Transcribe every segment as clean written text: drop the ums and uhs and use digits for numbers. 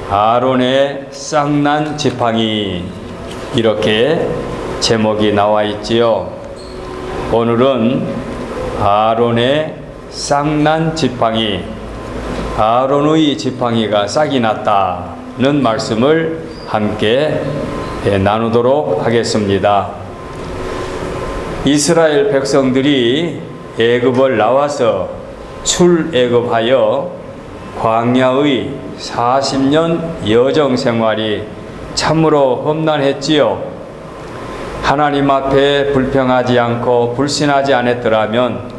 아론의 쌍난 지팡이, 이렇게 제목이 나와 있지요. 오늘은 아론의 쌍난 지팡이, 아론의 지팡이가 싹이 났다는 말씀을 함께 나누도록 하겠습니다. 이스라엘 백성들이 애굽을 나와서 출애굽하여 광야의 40년 여정 생활이 참으로 험난했지요. 하나님 앞에 불평하지 않고 불신하지 않았더라면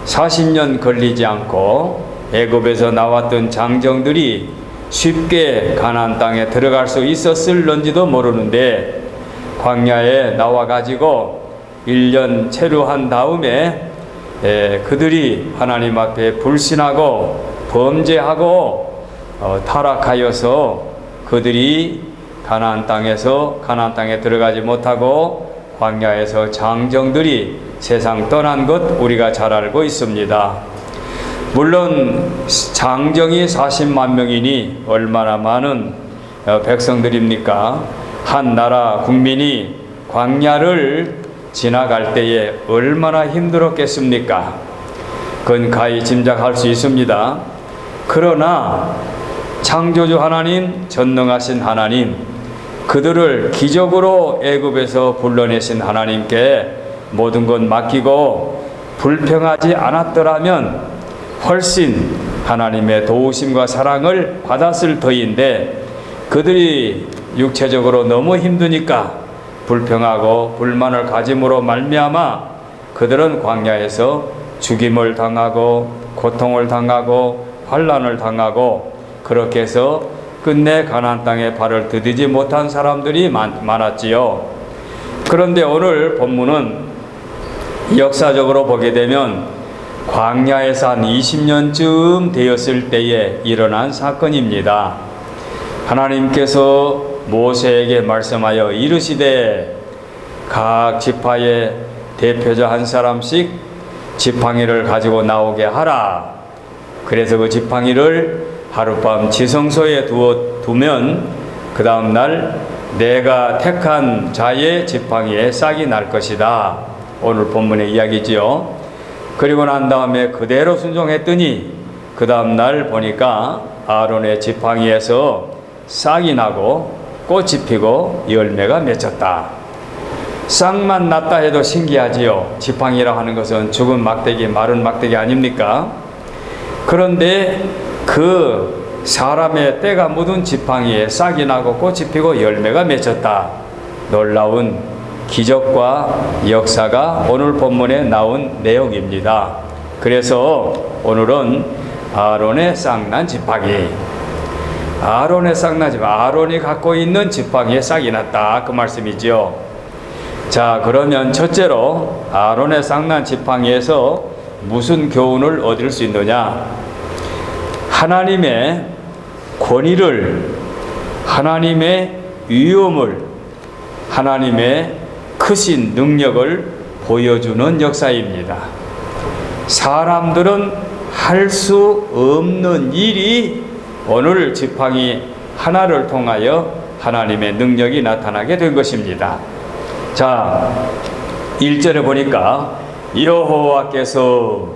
40년 걸리지 않고 애굽에서 나왔던 장정들이 쉽게 가나안 땅에 들어갈 수 있었을런지도 모르는데, 광야에 나와가지고 1년 체류한 다음에 그들이 하나님 앞에 불신하고 범죄하고 타락하여서 그들이 가나안 땅에 들어가지 못하고 광야에서 장정들이 세상 떠난 것 우리가 잘 알고 있습니다. 물론 장정이 40만 명이니 얼마나 많은 백성들입니까? 한 나라 국민이 광야를 지나갈 때에 얼마나 힘들었겠습니까? 그건 가히 짐작할 수 있습니다. 그러나 창조주 하나님, 전능하신 하나님, 그들을 기적으로 애굽에서 불러내신 하나님께 모든 것 맡기고 불평하지 않았더라면 훨씬 하나님의 도우심과 사랑을 받았을 터인데, 그들이 육체적으로 너무 힘드니까 불평하고 불만을 가짐으로 말미암아 그들은 광야에서 죽임을 당하고 고통을 당하고 환난을 당하고, 그렇게 해서 끝내 가나안 땅에 발을 디디지 못한 사람들이 많았지요. 그런데 오늘 본문은 역사적으로 보게 되면 광야에서 한 20년쯤 되었을 때에 일어난 사건입니다. 하나님께서 모세에게 말씀하여 이르시되 각 지파의 대표자 한 사람씩 지팡이를 가지고 나오게 하라. 그래서 그 지팡이를 하룻밤 지성소에 두면 그 다음날 내가 택한 자의 지팡이에 싹이 날 것이다. 오늘 본문의 이야기지요. 그리고 난 다음에 그대로 순종했더니 그 다음날 보니까 아론의 지팡이에서 싹이 나고 꽃이 피고 열매가 맺혔다. 싹만 났다 해도 신기하지요. 지팡이라고 하는 것은 죽은 막대기, 마른 막대기 아닙니까? 그런데 그 사람의 때가 묻은 지팡이에 싹이 나고 꽃이 피고 열매가 맺혔다. 놀라운 기적과 역사가 오늘 본문에 나온 내용입니다. 그래서 오늘은 아론의 쌍난 지팡이, 아론의 쌍난 지팡이, 아론이 갖고 있는 지팡이에 싹이 났다, 그 말씀이죠. 자, 그러면 첫째로 아론의 쌍난 지팡이에서 무슨 교훈을 얻을 수 있느냐? 하나님의 권위를, 하나님의 위엄을, 하나님의 크신 능력을 보여주는 역사입니다. 사람들은 할 수 없는 일이 오늘 지팡이 하나를 통하여 하나님의 능력이 나타나게 된 것입니다. 자, 1절에 보니까 여호와께서,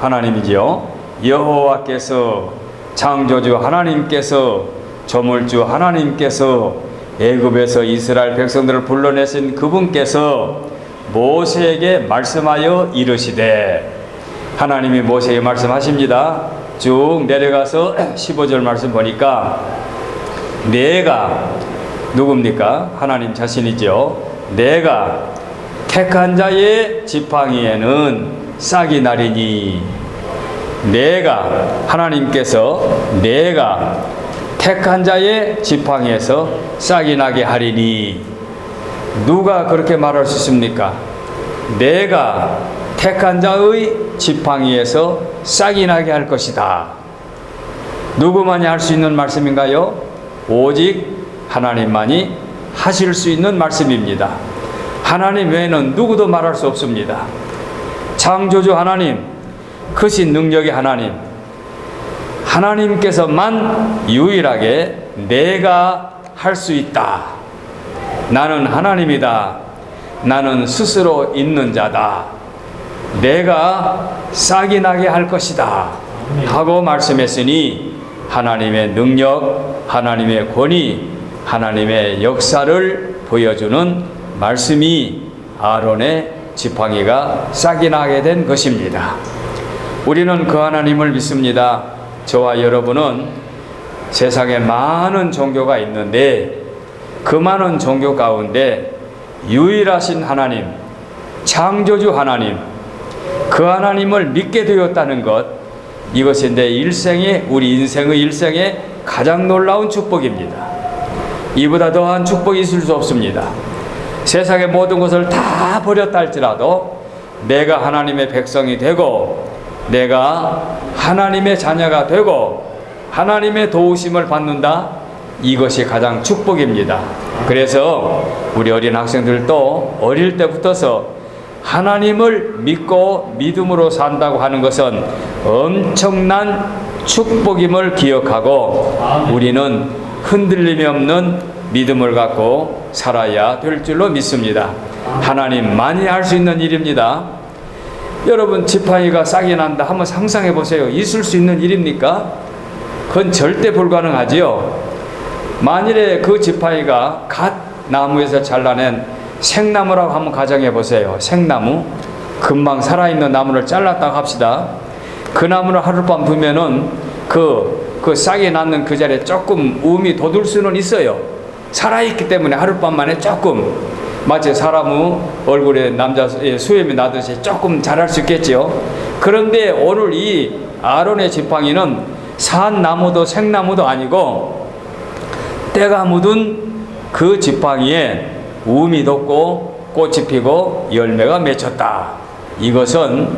하나님이지요. 여호와께서, 창조주 하나님께서, 조물주 하나님께서, 애굽에서 이스라엘 백성들을 불러내신 그분께서 모세에게 말씀하여 이르시되, 하나님이 모세에게 말씀하십니다. 쭉 내려가서 15절 말씀 보니까 내가, 누굽니까? 하나님 자신이죠. 내가 택한 자의 지팡이에는 싹이 나리니, 내가, 하나님께서 내가 택한 자의 지팡이에서 싹이 나게 하리니. 누가 그렇게 말할 수 있습니까? 내가 택한 자의 지팡이에서 싹이 나게 할 것이다. 누구만이 할 수 있는 말씀인가요? 오직 하나님만이 하실 수 있는 말씀입니다. 하나님 외에는 누구도 말할 수 없습니다. 창조주 하나님, 크신 능력의 하나님, 하나님께서만 유일하게 내가 할 수 있다. 나는 하나님이다. 나는 스스로 있는 자다. 내가 싹이 나게 할 것이다 하고 말씀했으니 하나님의 능력, 하나님의 권위, 하나님의 역사를 보여주는 말씀이 아론의 지팡이가 싹이 나게 된 것입니다. 우리는 그 하나님을 믿습니다. 저와 여러분은 세상에 많은 종교가 있는데 그 많은 종교 가운데 유일하신 하나님, 창조주 하나님, 그 하나님을 믿게 되었다는 것, 이것이 내 일생에, 우리 인생의 일생에 가장 놀라운 축복입니다. 이보다 더한 축복이 있을 수 없습니다. 세상의 모든 것을 다 버렸다 할지라도 내가 하나님의 백성이 되고 내가 하나님의 자녀가 되고 하나님의 도우심을 받는다, 이것이 가장 축복입니다. 그래서 우리 어린 학생들도 어릴 때부터서 하나님을 믿고 믿음으로 산다고 하는 것은 엄청난 축복임을 기억하고 우리는 흔들림이 없는 믿음을 갖고 살아야 될 줄로 믿습니다. 하나님만이 할 수 있는 일입니다. 여러분, 지팡이가 싹이 난다 한번 상상해 보세요. 있을 수 있는 일입니까? 그건 절대 불가능하지요. 만일에 그 지팡이가 갓 나무에서 잘라낸 생나무라고 한번 가정해 보세요. 생나무, 금방 살아있는 나무를 잘랐다고 합시다. 그 나무를 하룻밤 두면은 그 싹이 났는 그 자리에 조금 움이 돋을 수는 있어요. 살아있기 때문에 하룻밤 만에 조금, 마치 사람 얼굴에 남자 수염이 나듯이 조금 자랄 수 있겠죠. 그런데 오늘 이 아론의 지팡이는 산 나무도 생나무도 아니고 때가 묻은 그 지팡이에 움이 돋고 꽃이 피고 열매가 맺혔다. 이것은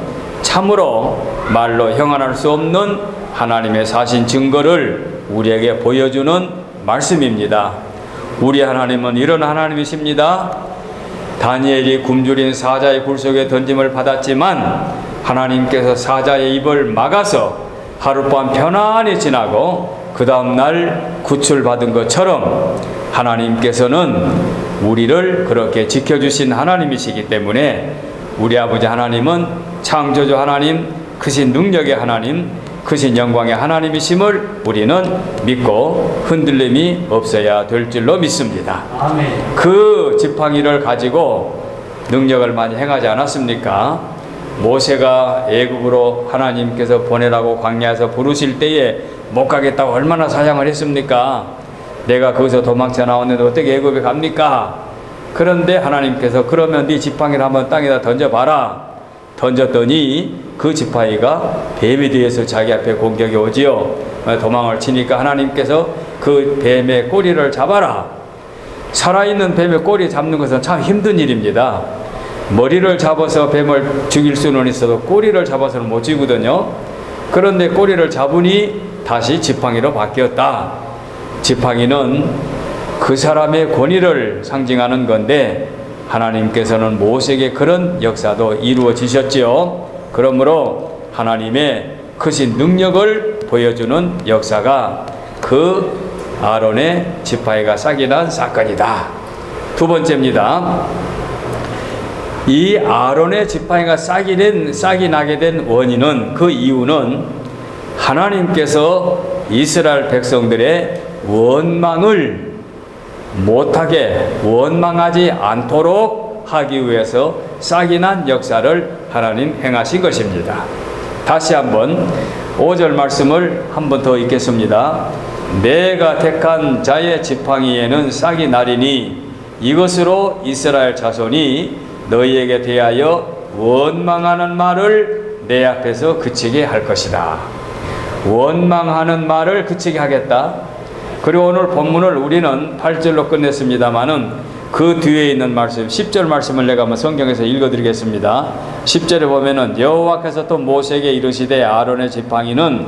참으로 말로 형언할 수 없는 하나님의 사신 증거를 우리에게 보여주는 말씀입니다. 우리 하나님은 이런 하나님이십니다. 다니엘이 굶주린 사자의 굴 속에 던짐을 받았지만 하나님께서 사자의 입을 막아서 하룻밤 편안히 지나고 그 다음날 구출받은 것처럼 하나님께서는 우리를 그렇게 지켜주신 하나님이시기 때문에 우리 아버지 하나님은 창조주 하나님, 크신 능력의 하나님, 크신 영광의 하나님이심을 우리는 믿고 흔들림이 없어야 될 줄로 믿습니다. 아멘. 그 지팡이를 가지고 능력을 많이 행하지 않았습니까? 모세가 애굽으로 하나님께서 보내라고 광야에서 부르실 때에 못 가겠다고 얼마나 사양을 했습니까? 내가 거기서 도망쳐 나왔는데 어떻게 애굽에 갑니까? 그런데 하나님께서 그러면 네 지팡이를 한번 땅에다 던져봐라. 던졌더니 그 지팡이가 뱀에 대해서 자기 앞에 공격이 오지요. 도망을 치니까 하나님께서 그 뱀의 꼬리를 잡아라. 살아있는 뱀의 꼬리 잡는 것은 참 힘든 일입니다. 머리를 잡아서 뱀을 죽일 수는 있어도 꼬리를 잡아서는 못 죽이거든요. 그런데 꼬리를 잡으니 다시 지팡이로 바뀌었다. 지팡이는 그 사람의 권위를 상징하는 건데 하나님께서는 모세에게 그런 역사도 이루어지셨지요. 그러므로 하나님의 크신 능력을 보여주는 역사가 그 아론의 지팡이가 싹이 난 사건이다. 두 번째입니다. 이 아론의 지팡이가 싹이 나게 된 원인은, 그 이유는 하나님께서 이스라엘 백성들의 원망을 못하게, 원망하지 않도록 하기 위해서 싹이 난 역사를 하나님 행하신 것입니다. 다시 한번 5절 말씀을 한 번 더 읽겠습니다. 내가 택한 자의 지팡이에는 싹이 나리니 이것으로 이스라엘 자손이 너희에게 대하여 원망하는 말을 내 앞에서 그치게 할 것이다. 원망하는 말을 그치게 하겠다. 그리고 오늘 본문을 우리는 8절로 끝냈습니다마는 그 뒤에 있는 말씀, 10절 말씀을 내가 한번 성경에서 읽어드리겠습니다. 10절에 보면은 여호와께서 또 모세에게 이르시되 아론의 지팡이는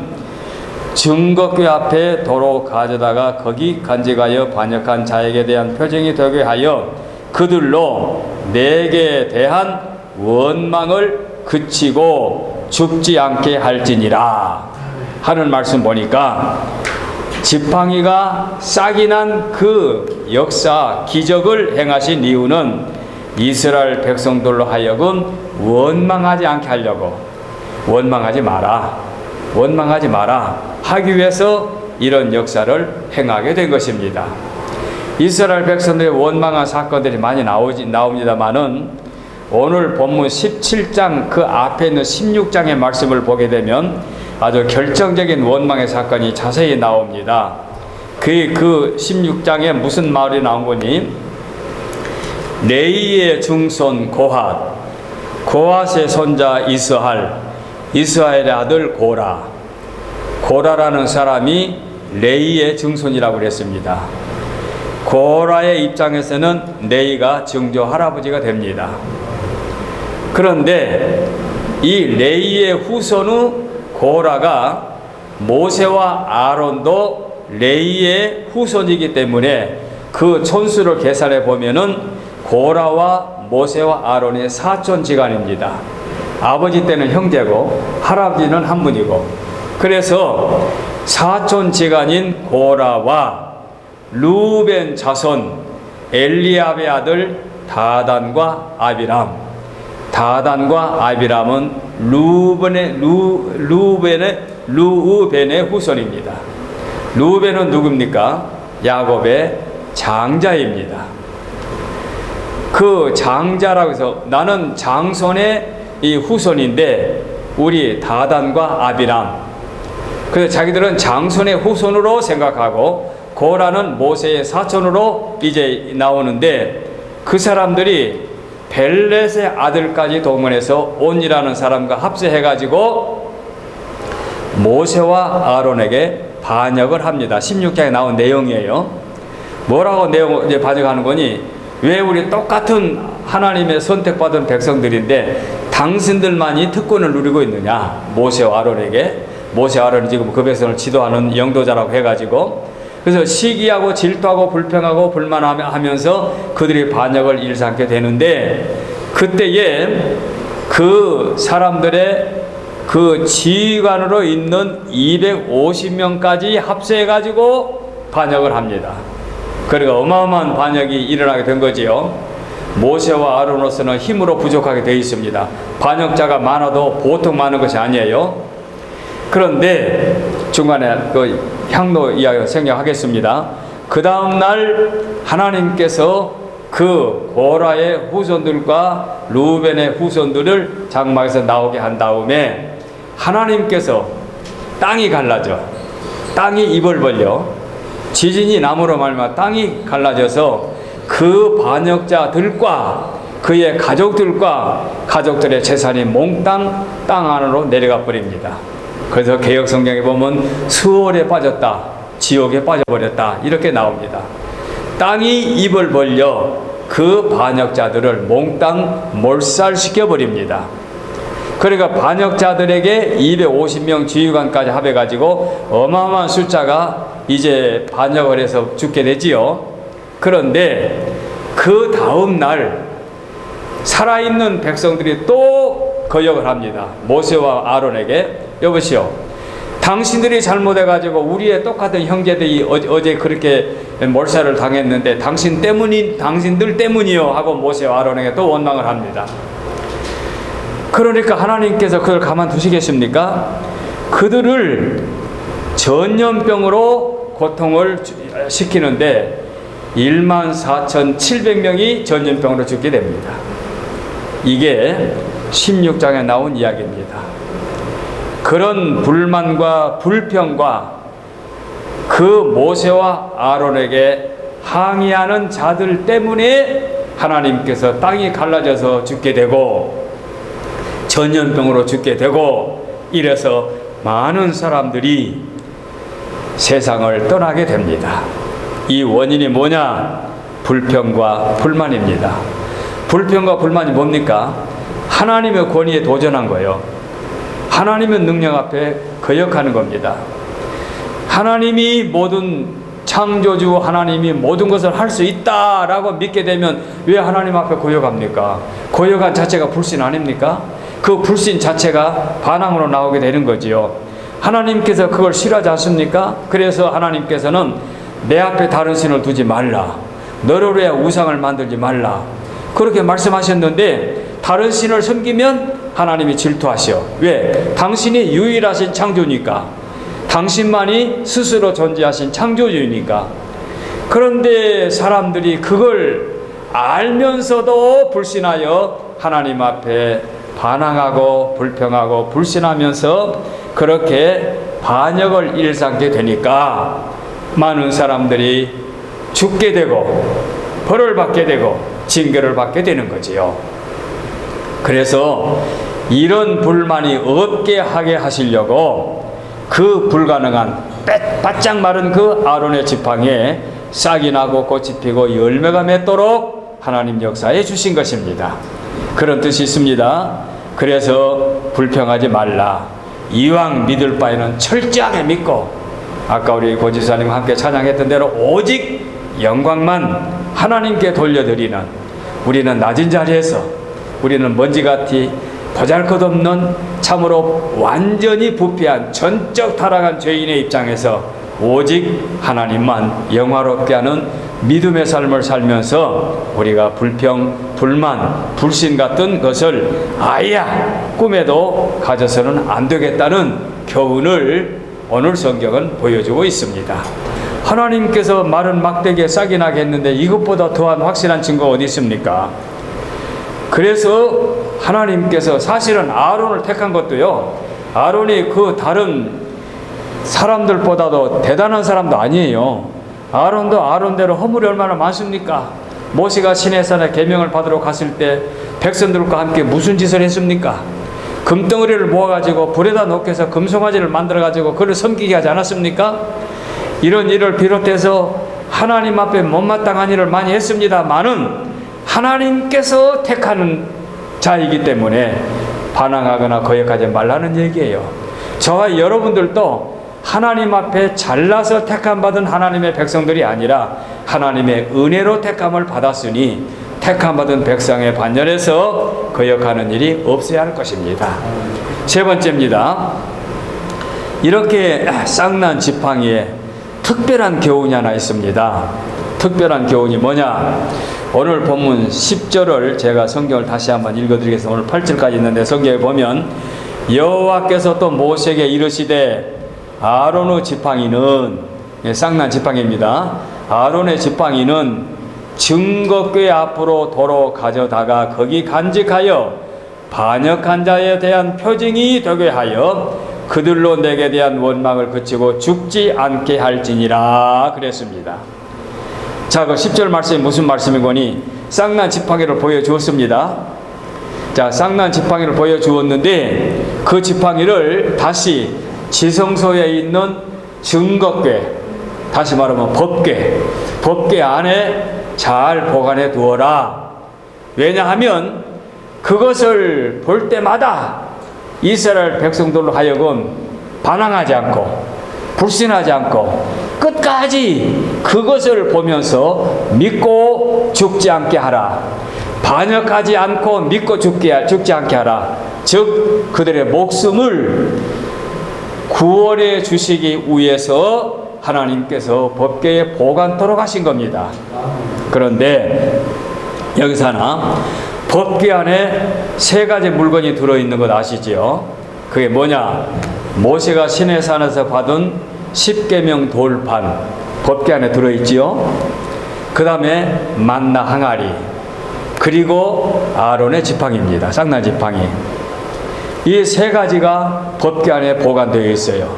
증거궤 앞에 도로 가져다가 거기 간직하여 반역한 자에게 대한 표징이 되게 하여 그들로 내게 대한 원망을 그치고 죽지 않게 할지니라 하는 말씀 보니까 지팡이가 싹이 난 그 역사, 기적을 행하신 이유는 이스라엘 백성들로 하여금 원망하지 않게 하려고, 원망하지 마라 하기 위해서 이런 역사를 행하게 된 것입니다. 이스라엘 백성들의 원망한 사건들이 많이 나옵니다만은 오늘 본문 17장 그 앞에 있는 16장의 말씀을 보게 되면 아주 결정적인 원망의 사건이 자세히 나옵니다. 그 16장에 무슨 말이 나온 거니? 레이의 중손 고핫의 손자 이스라엘의 아들 고라라는 사람이 레이의 증손이라고 그랬습니다. 고라의 입장에서는 레이가 증조 할아버지가 됩니다. 그런데 이 레이의 후손의 고라가 모세와 아론도 레이의 후손이기 때문에 그 촌수를 계산해 보면은 고라와 모세와 아론의 사촌지간입니다. 아버지 때는 형제고 할아버지는 한 분이고, 그래서 사촌지간인 고라와 루벤 자손 엘리압의 아들 다단과 아비람은 루벤의 후손입니다. 루벤은 누굽니까? 야곱의 장자입니다. 그 장자라고 해서 나는 장손의 이 후손인데 우리 다단과 아비람, 그래서 자기들은 장손의 후손으로 생각하고 고라는 모세의 사촌으로 이제 나오는데, 그 사람들이 벨렛의 아들까지 동원해서 온이라는 사람과 합세해가지고 모세와 아론에게 반역을 합니다. 16장에 나온 내용이에요. 뭐라고 이제 반역하는 거니? 왜 우리 똑같은 하나님의 선택받은 백성들인데 당신들만이 특권을 누리고 있느냐? 모세와 아론에게. 모세와 아론이 지금 그 백성을 지도하는 영도자라고 해가지고, 그래서 시기하고 질투하고 불평하고 불만하면서 그들이 반역을 일삼게 되는데, 그때에 그 사람들의 그 지휘관으로 있는 250명까지 합세해가지고 반역을 합니다. 그러니까 어마어마한 반역이 일어나게 된 거지요. 모세와 아론으로서는 힘으로 부족하게 되어 있습니다. 반역자가 많아도 보통 많은 것이 아니에요. 그런데 중간에 그 향로 이야기 생략하겠습니다. 그 다음 날 하나님께서 그 고라의 후손들과 루벤의 후손들을 장막에서 나오게 한 다음에 하나님께서 땅이 갈라져, 땅이 입을 벌려, 지진이 나무로 말미암아 땅이 갈라져서 그 반역자들과 그의 가족들의 재산이 몽땅 땅 안으로 내려가 버립니다. 그래서 개역 성경에 보면 수월에 빠졌다, 지옥에 빠져버렸다 이렇게 나옵니다. 땅이 입을 벌려 그 반역자들을 몽땅 몰살시켜 버립니다. 그러니까 반역자들에게 250명 지휘관까지 합해가지고 어마어마한 숫자가 이제 반역을 해서 죽게 되지요. 그런데 그 다음 날 살아있는 백성들이 또 거역을 합니다. 모세와 아론에게, 여보시오, 당신들이 잘못해가지고 우리의 똑같은 형제들이 어제 그렇게 몰살을 당했는데 당신들 때문이요 하고 모세와 아론에게 또 원망을 합니다. 그러니까 하나님께서 그걸 가만두시겠습니까? 그들을 전염병으로 고통을 시키는데 14,700명이 전염병으로 죽게 됩니다. 이게 16장에 나온 이야기입니다. 그런 불만과 불평과 그 모세와 아론에게 항의하는 자들 때문에 하나님께서 땅이 갈라져서 죽게 되고 전염병으로 죽게 되고, 이래서 많은 사람들이 세상을 떠나게 됩니다. 이 원인이 뭐냐? 불평과 불만입니다. 불평과 불만이 뭡니까? 하나님의 권위에 도전한 거예요. 하나님의 능력 앞에 거역하는 겁니다. 하나님이 모든 창조주, 하나님이 모든 것을 할 수 있다라고 믿게 되면 왜 하나님 앞에 거역합니까? 거역한 자체가 불신 아닙니까? 그 불신 자체가 반항으로 나오게 되는 거지요. 하나님께서 그걸 싫어하지 않습니까? 그래서 하나님께서는 내 앞에 다른 신을 두지 말라, 너를 위해 우상을 만들지 말라, 그렇게 말씀하셨는데, 다른 신을 섬기면 하나님이 질투하시오. 왜? 당신이 유일하신 창조니까, 당신만이 스스로 존재하신 창조주니까. 그런데 사람들이 그걸 알면서도 불신하여 하나님 앞에 반항하고 불평하고 불신하면서 그렇게 반역을 일삼게 되니까 많은 사람들이 죽게 되고 벌을 받게 되고 징계를 받게 되는 거지요. 그래서 이런 불만이 없게 하게 하시려고 그 불가능한 바짝 마른 그 아론의 지팡이에 싹이 나고 꽃이 피고 열매가 맺도록 하나님 역사해 주신 것입니다. 그런 뜻이 있습니다. 그래서 불평하지 말라. 이왕 믿을 바에는 철저하게 믿고, 아까 우리 고지사님 함께 찬양했던 대로 오직 영광만 하나님께 돌려드리는, 우리는 낮은 자리에서, 우리는 먼지같이 보잘것없는 참으로 완전히 부패한 전적 타락한 죄인의 입장에서 오직 하나님만 영화롭게 하는 믿음의 삶을 살면서 우리가 불평, 불만, 불신 같은 것을 아야 꿈에도 가져서는 안 되겠다는 교훈을 오늘 성경은 보여주고 있습니다. 하나님께서 마른 막대기에 싹이 나게 했는데 이것보다 더한 확실한 증거가 어디 있습니까? 그래서 하나님께서 사실은 아론을 택한 것도요, 아론이 그 다른 사람들보다도 대단한 사람도 아니에요. 아론도 아론대로 허물이 얼마나 많습니까? 모세가 시내산에 계명을 받으러 갔을 때 백성들과 함께 무슨 짓을 했습니까? 금덩어리를 모아가지고 불에다 놓고서 금송아지를 만들어가지고 그를 섬기게 하지 않았습니까? 이런 일을 비롯해서 하나님 앞에 못마땅한 일을 많이 했습니다만은 하나님께서 택하는 자이기 때문에 반항하거나 거역하지 말라는 얘기예요. 저와 여러분들도 하나님 앞에 잘나서 택함 받은 하나님의 백성들이 아니라 하나님의 은혜로 택함을 받았으니 택함 받은 백성의 반열에서 거역하는 일이 없어야 할 것입니다. 세 번째입니다. 이렇게 싹난 지팡이에 특별한 교훈이 하나 있습니다. 특별한 교훈이 뭐냐? 오늘 본문 10절을 제가 성경을 다시 한번 읽어드리겠습니다. 오늘 8절까지 있는데 성경에 보면 여호와께서 또 모세에게 이르시되 아론의 지팡이는, 쌍난 지팡이입니다. 아론의 지팡이는 증거궤 앞으로 도로 가져다가 거기 간직하여 반역한 자에 대한 표징이 되게 하여 그들로 내게 대한 원망을 그치고 죽지 않게 할지니라 그랬습니다. 자, 그 10절 말씀이 무슨 말씀이거니? 쌍난 지팡이를 보여주었습니다. 자, 쌍난 지팡이를 보여주었는데 그 지팡이를 다시 지성소에 있는 증거궤, 다시 말하면 법궤 안에 잘 보관해 두어라. 왜냐하면 그것을 볼 때마다 이스라엘 백성들로 하여금 반항하지 않고 불신하지 않고 끝까지 그것을 보면서 믿고 죽지 않게 하라. 반역하지 않고 믿고 죽지 않게 하라. 즉 그들의 목숨을 구원해 주시기 위해서 하나님께서 법궤에 보관토록 하신 겁니다. 그런데 여기서 하나, 법궤 안에 세 가지 물건이 들어있는 것 아시지요? 그게 뭐냐? 모세가 시내산에서 받은 십계명 돌판, 법궤 안에 들어있지요. 그 다음에 만나 항아리, 그리고 아론의 지팡이입니다. 쌍난 지팡이. 이 세 가지가 법궤 안에 보관되어 있어요.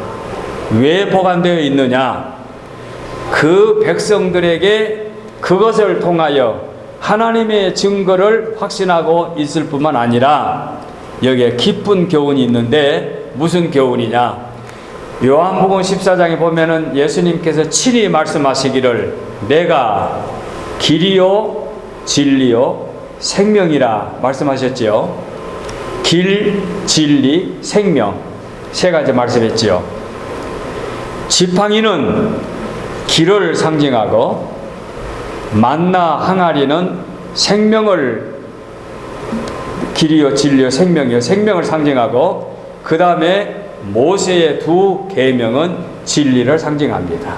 왜 보관되어 있느냐? 그 백성들에게 그것을 통하여 하나님의 증거를 확신하고 있을 뿐만 아니라 여기에 깊은 교훈이 있는데 무슨 교훈이냐? 요한복음 14장에 보면은 예수님께서 친히 말씀하시기를 내가 길이요 진리요 생명이라 말씀하셨지요. 길, 진리, 생명 세 가지 말씀했지요. 지팡이는 길을 상징하고 만나 항아리는 생명을, 길이요 진리요 생명이요 생명을 상징하고 그 다음에 모세의 두 계명은 진리를 상징합니다.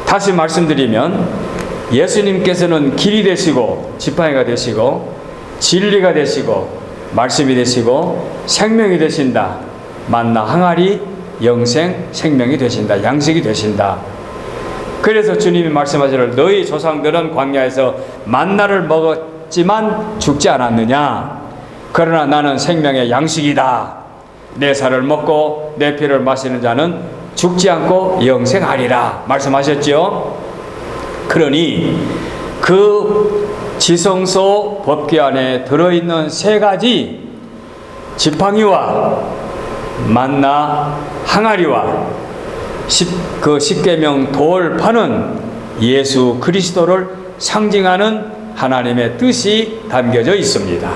다시 말씀드리면 예수님께서는 길이 되시고 지팡이가 되시고 진리가 되시고 말씀이 되시고 생명이 되신다. 만나 항아리 영생 생명이 되신다. 양식이 되신다. 그래서 주님이 말씀하시기를 너희 조상들은 광야에서 만나를 먹었지만 죽지 않았느냐. 그러나 나는 생명의 양식이다. 내 살을 먹고 내 피를 마시는 자는 죽지 않고 영생하리라 말씀하셨죠. 그러니 그 지성소 법궤 안에 들어있는 세 가지 지팡이와 만나 항아리와 그 십계명 돌판은 예수 그리스도를 상징하는 하나님의 뜻이 담겨져 있습니다.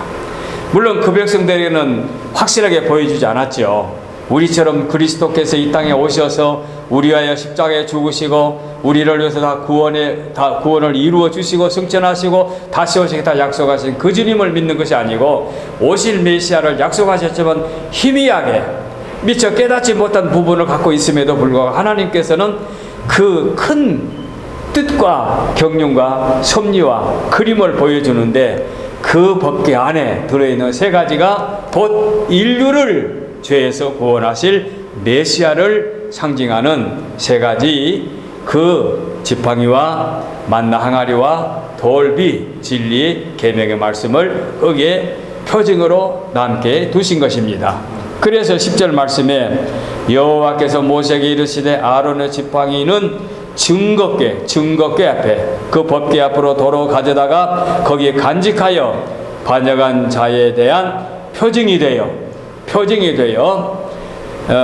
물론 그 백성들에게는 확실하게 보여주지 않았죠. 우리처럼 그리스도께서 이 땅에 오셔서 우리 위하여 십자가에 죽으시고 우리를 위해서 다 구원을 이루어 주시고 승천하시고 다시 오시겠다 약속하신 그 주님을 믿는 것이 아니고 오실 메시아를 약속하셨지만 희미하게 미처 깨닫지 못한 부분을 갖고 있음에도 불구하고 하나님께서는 그 큰 뜻과 경륜과 섭리와 그림을 보여주는데 그 법궤 안에 들어있는 세 가지가 곧 인류를 죄에서 구원하실 메시아를 상징하는 세 가지 그 지팡이와 만나 항아리와 돌비 진리의 계명의 말씀을 거기에 표징으로 남게 두신 것입니다. 그래서 10절 말씀에 여호와께서 모세에게 이르시되 아론의 지팡이는 증거궤 앞에 그 법궤 앞으로 도로 가져다가 거기에 간직하여 반역한 자에 대한 표징이 되어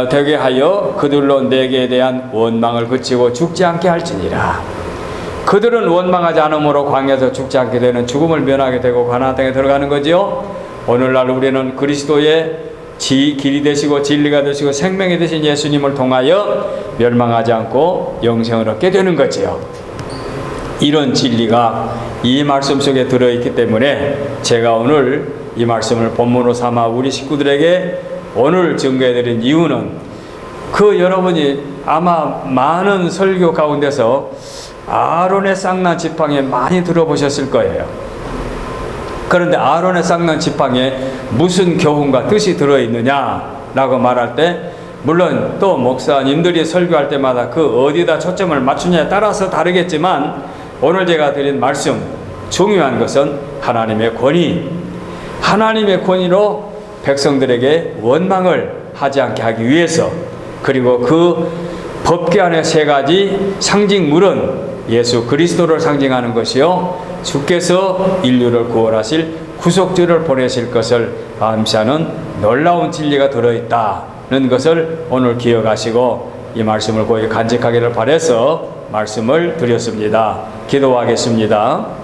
되게 하여 그들로 내게 대한 원망을 그치고 죽지 않게 할지니라. 그들은 원망하지 않으므로 광야에서 죽지 않게 되는 죽음을 면하게 되고 가나안 땅에 들어가는 거지요. 오늘날 우리는 그리스도의 길이 되시고 진리가 되시고 생명이 되신 예수님을 통하여 멸망하지 않고 영생을 얻게 되는 거지요. 이런 진리가 이 말씀 속에 들어있기 때문에 제가 오늘 이 말씀을 본문으로 삼아 우리 식구들에게 오늘 증거해드린 이유는 그 여러분이 아마 많은 설교 가운데서 아론의 쌍난 지팡이 많이 들어보셨을 거예요. 그런데 아론의 쌍난 지팡이에 무슨 교훈과 뜻이 들어있느냐라고 말할 때 물론 또 목사님들이 설교할 때마다 그 어디다 초점을 맞추냐에 따라서 다르겠지만 오늘 제가 드린 말씀 중요한 것은 하나님의 권위로 백성들에게 원망을 하지 않게 하기 위해서 그리고 그 법궤 안의 세 가지 상징물은 예수 그리스도를 상징하는 것이요 주께서 인류를 구원하실 구속주를 보내실 것을 암시하는 놀라운 진리가 들어있다는 것을 오늘 기억하시고 이 말씀을 고이 간직하기를 바라서 말씀을 드렸습니다. 기도하겠습니다.